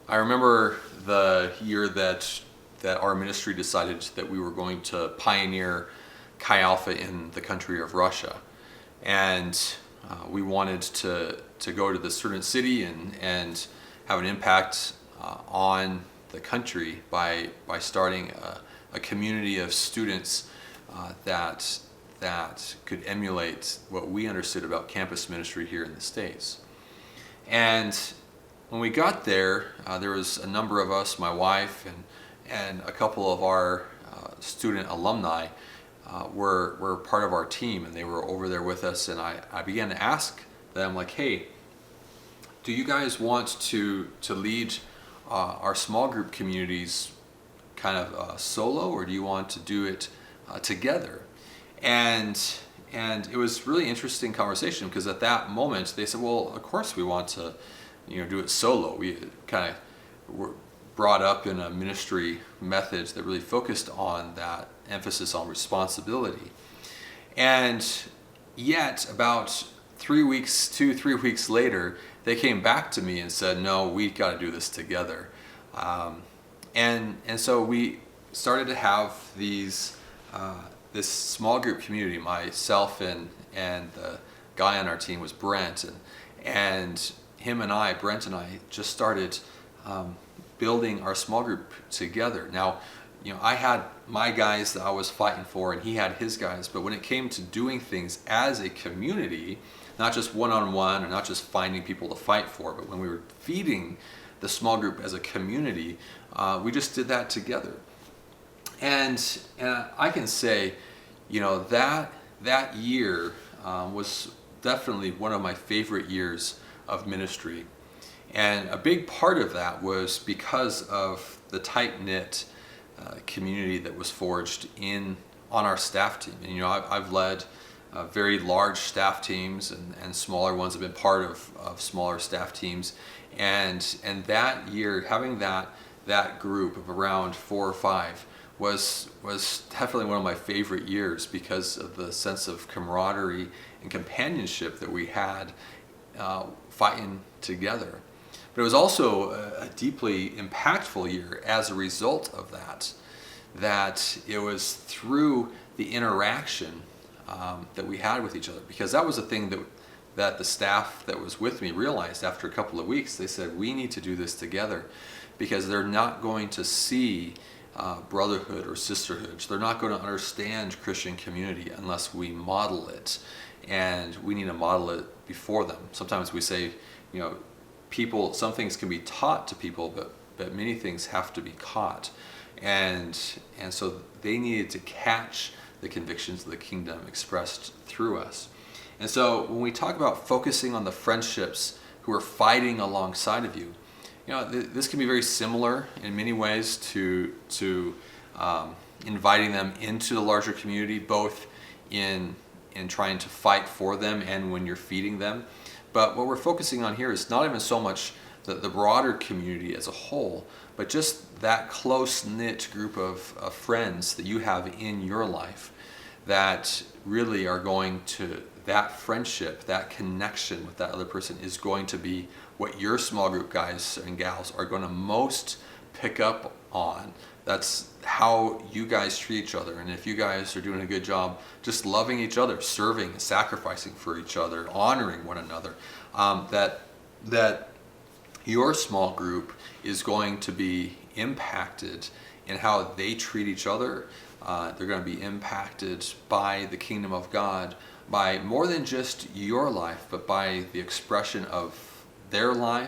I remember the year that our ministry decided that we were going to pioneer Chi Alpha in the country of Russia, and we wanted to go to this certain city and have an impact on the country by starting a community of students that could emulate what we understood about campus ministry here in the States. And when we got there, there was a number of us, my wife and a couple of our student alumni were part of our team, and they were over there with us. And I began to ask them, like, hey, do you guys want to lead our small group communities kind of solo, or do you want to do it together? And it was really interesting conversation, because at that moment they said, well, of course we want to do it solo. We kind of were brought up in a ministry method that really focused on that emphasis on responsibility. And yet about 3 weeks later, they came back to me and said, no, we got to do this together. And so we started to have this small group community. Myself and the guy on our team was Brent, and Brent and I just started building our small group together. Now, I had my guys that I was fighting for, and he had his guys, but when it came to doing things as a community, not just one-on-one, or not just finding people to fight for, but when we were feeding the small group as a community, we just did that together. And I can say, that year was definitely one of my favorite years of ministry. And a big part of that was because of the tight-knit community that was forged on our staff team. And I've led very large staff teams, and smaller ones. Have been part of smaller staff teams. And that year, having that group of around 4 or 5 was definitely one of my favorite years, because of the sense of camaraderie and companionship that we had fighting together. But it was also a deeply impactful year as a result of that it was through the interaction that we had with each other, because that was a thing that the staff that was with me realized after a couple of weeks. They said, we need to do this together, because they're not going to see brotherhood or sisterhood. They're not going to understand Christian community unless we model it, and we need to model it before them. Sometimes we say, some things can be taught to people, but many things have to be caught. And so they needed to catch the convictions of the kingdom expressed through us. And so when we talk about focusing on the friendships who are fighting alongside of you, this can be very similar in many ways to inviting them into the larger community, both in trying to fight for them and when you're feeding them. But what we're focusing on here is not even so much the broader community as a whole, but just that close-knit group of friends that you have in your life that really are going to, that friendship, that connection with that other person is going to be what your small group guys and gals are going to most pick up on. That's how you guys treat each other. And if you guys are doing a good job just loving each other, serving, sacrificing for each other, honoring one another, that your small group is going to be impacted in how they treat each other. They're going to be impacted by the kingdom of God, by more than just your life, but by the expression of their lives